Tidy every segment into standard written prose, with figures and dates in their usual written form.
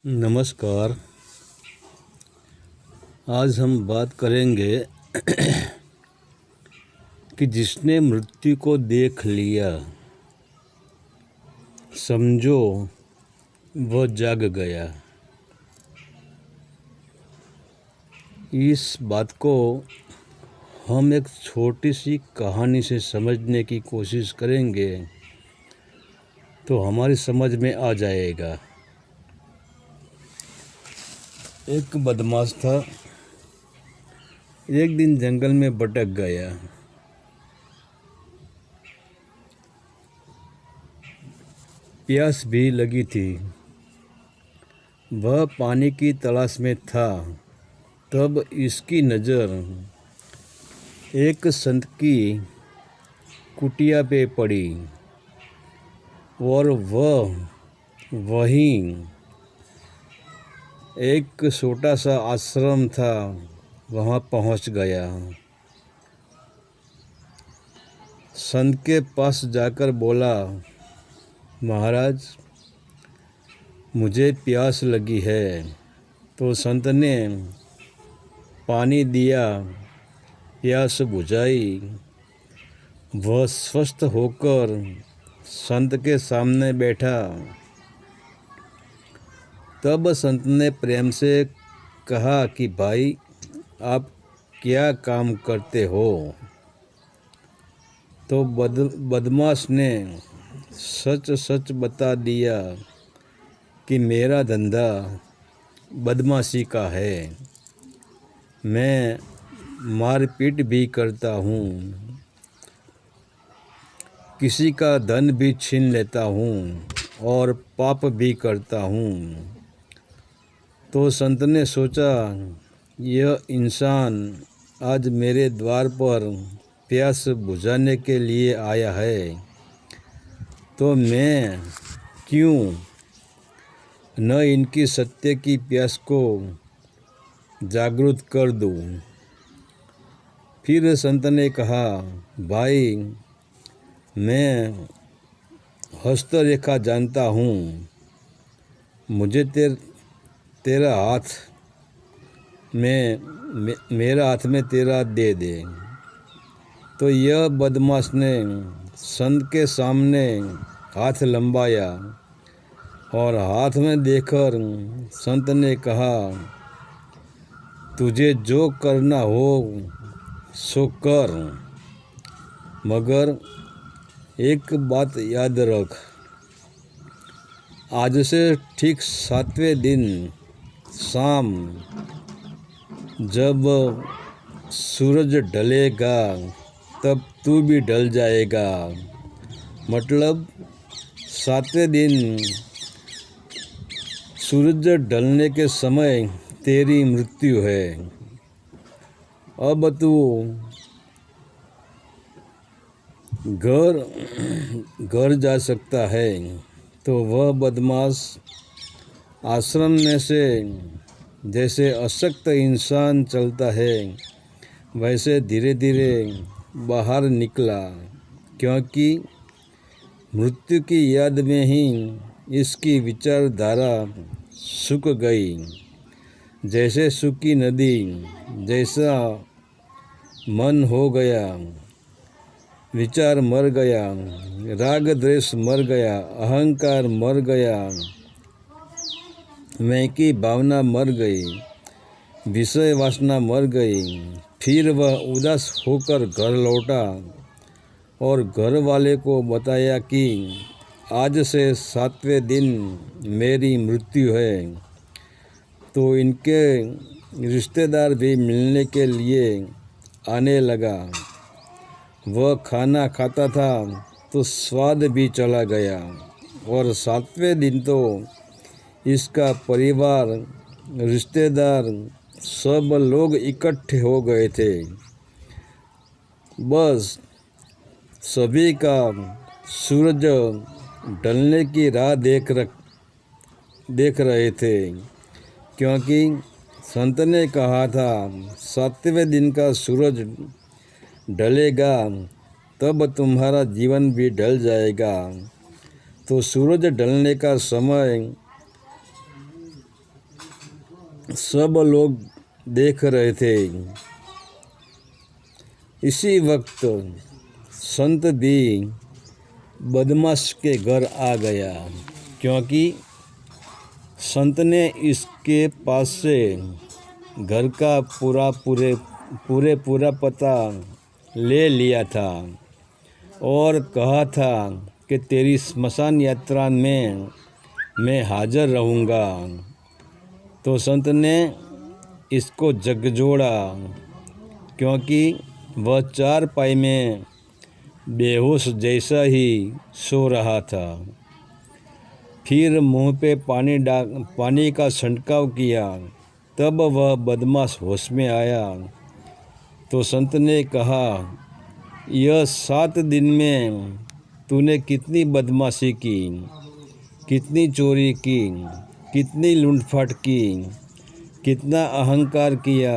नमस्कार। आज हम बात करेंगे कि जिसने मृत्यु को देख लिया समझो वह जाग गया। इस बात को हम एक छोटी सी कहानी से समझने की कोशिश करेंगे तो हमारी समझ में आ जाएगा। एक बदमाश था, एक दिन जंगल में भटक गया। प्यास भी लगी थी, वह पानी की तलाश में था। तब इसकी नज़र एक संत की कुटिया पे पड़ी और वह वहीं एक छोटा सा आश्रम था, वहाँ पहुँच गया। संत के पास जाकर बोला, महाराज मुझे प्यास लगी है। तो संत ने पानी दिया, प्यास बुझाई। वह स्वस्थ होकर संत के सामने बैठा। तब संत ने प्रेम से कहा कि भाई आप क्या काम करते हो? तो बदमाश ने सच सच बता दिया कि मेरा धंधा बदमाशी का है, मैं मारपीट भी करता हूँ, किसी का धन भी छीन लेता हूँ और पाप भी करता हूँ। तो संत ने सोचा, यह इंसान आज मेरे द्वार पर प्यास बुझाने के लिए आया है, तो मैं क्यों न इनकी सत्य की प्यास को जागृत कर दूं। फिर संत ने कहा, भाई मैं हस्तरेखा जानता हूँ, मुझे तेरा हाथ में मेरा हाथ में तेरा दे दे। तो यह बदमाश ने संत के सामने हाथ लंबाया और हाथ में देखकर संत ने कहा, तुझे जो करना हो सो कर, मगर एक बात याद रख, आज से ठीक 7वें दिन शाम जब सूरज ढलेगा तब तू भी ढल जाएगा। मतलब 7वें दिन सूरज ढलने के समय तेरी मृत्यु है। अब तू घर जा सकता है। तो वह बदमाश आश्रम में से जैसे अशक्त इंसान चलता है वैसे धीरे धीरे बाहर निकला, क्योंकि मृत्यु की याद में ही इसकी विचारधारा सूख गई। जैसे सूखी नदी जैसा मन हो गया, विचार मर गया, राग द्वेष मर गया, अहंकार मर गया, मैं की भावना मर गई, विषय वासना मर गई। फिर वह उदास होकर घर लौटा और घर वाले को बताया कि आज से 7वें दिन मेरी मृत्यु है। तो इनके रिश्तेदार भी मिलने के लिए आने लगा। वह खाना खाता था तो स्वाद भी चला गया और 7वें दिन तो इसका परिवार, रिश्तेदार सब लोग इकट्ठे हो गए थे। बस सभी का सूरज ढलने की राह देख रहे थे, क्योंकि संत ने कहा था 7वें दिन का सूरज ढलेगा तब तुम्हारा जीवन भी ढल जाएगा। तो सूरज ढलने का समय सब लोग देख रहे थे। इसी वक्त संत भी बदमाश के घर आ गया, क्योंकि संत ने इसके पास से घर का पूरा पता ले लिया था और कहा था कि तेरी स्मशान यात्रा में मैं हाजिर रहूँगा। तो संत ने इसको झकझोड़ा, क्योंकि वह चारपाई में बेहोश जैसा ही सो रहा था। फिर मुंह पे पानी का छंटकाव किया, तब वह बदमाश होश में आया। तो संत ने कहा, यह 7 दिन में तूने कितनी बदमाशी की, कितनी चोरी की, कितनी लूटफाट की, कितना अहंकार किया,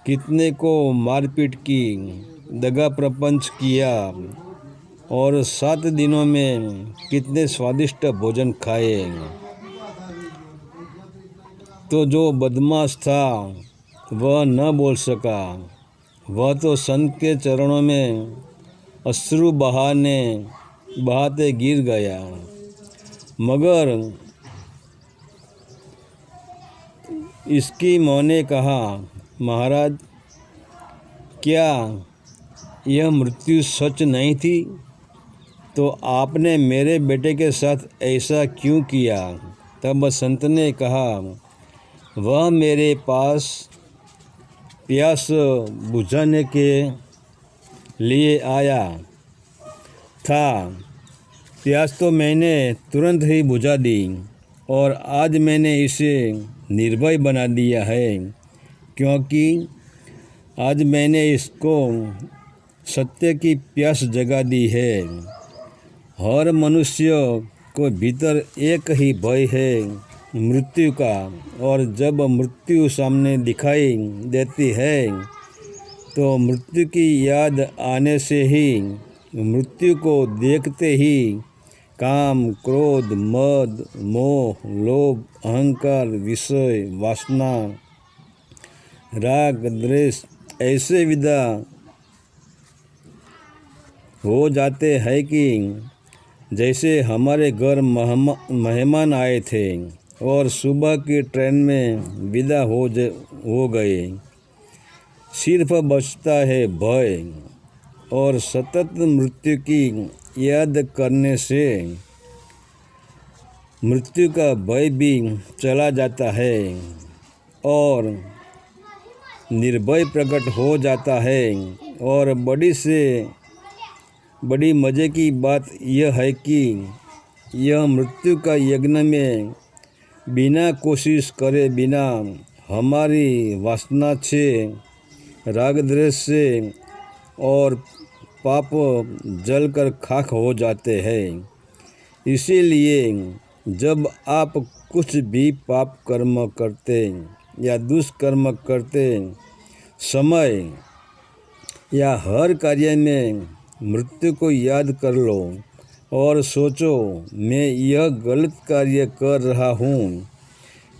कितने को मारपीट की, दगा प्रपंच किया और 7 दिनों में कितने स्वादिष्ट भोजन खाए। तो जो बदमाश था वह न बोल सका। वह तो संत के चरणों में अश्रु बहाते गिर गया। मगर इसकी माँ ने कहा, महाराज, क्या यह मृत्यु सच नहीं थी? तो आपने मेरे बेटे के साथ ऐसा क्यों किया? तब संत ने कहा, वह मेरे पास प्यास बुझाने के लिए आया था। प्यास तो मैंने तुरंत ही बुझा दी और आज मैंने इसे निर्भय बना दिया है, क्योंकि आज मैंने इसको सत्य की प्यास जगा दी है। हर मनुष्य को भीतर एक ही भय है, मृत्यु का, और जब मृत्यु सामने दिखाई देती है तो मृत्यु की याद आने से ही, मृत्यु को देखते ही काम, क्रोध, मद, मोह, लोभ, अहंकार, विषय, वासना, राग, द्वेष ऐसे विदा हो जाते हैं कि जैसे हमारे घर मेहमान आए थे और सुबह की ट्रेन में विदा हो गए। सिर्फ बचता है भय, और सतत मृत्यु की याद करने से मृत्यु का भय भी चला जाता है और निर्भय प्रकट हो जाता है। और बड़ी मज़े की बात यह है कि यह मृत्यु का यज्ञ में बिना कोशिश करे, बिना हमारी वासना से, राग द्वेष से और पाप जलकर खाक हो जाते हैं। इसीलिए जब आप कुछ भी पाप कर्म करते या दुष्कर्म करते समय या हर कार्य में मृत्यु को याद कर लो और सोचो, मैं यह गलत कार्य कर रहा हूँ।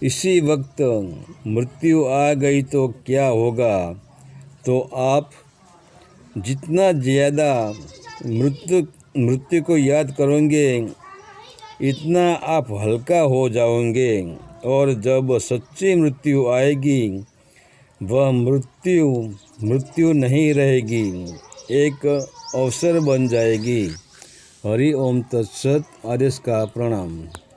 इसी वक्त मृत्यु आ गई तो क्या होगा? तो आप जितना ज़्यादा मृत्यु को याद करोगे, इतना आप हल्का हो जाओगे, और जब सच्ची मृत्यु आएगी, वह मृत्यु नहीं रहेगी, एक अवसर बन जाएगी। हरि ओम तत्सत। आदेश का प्रणाम।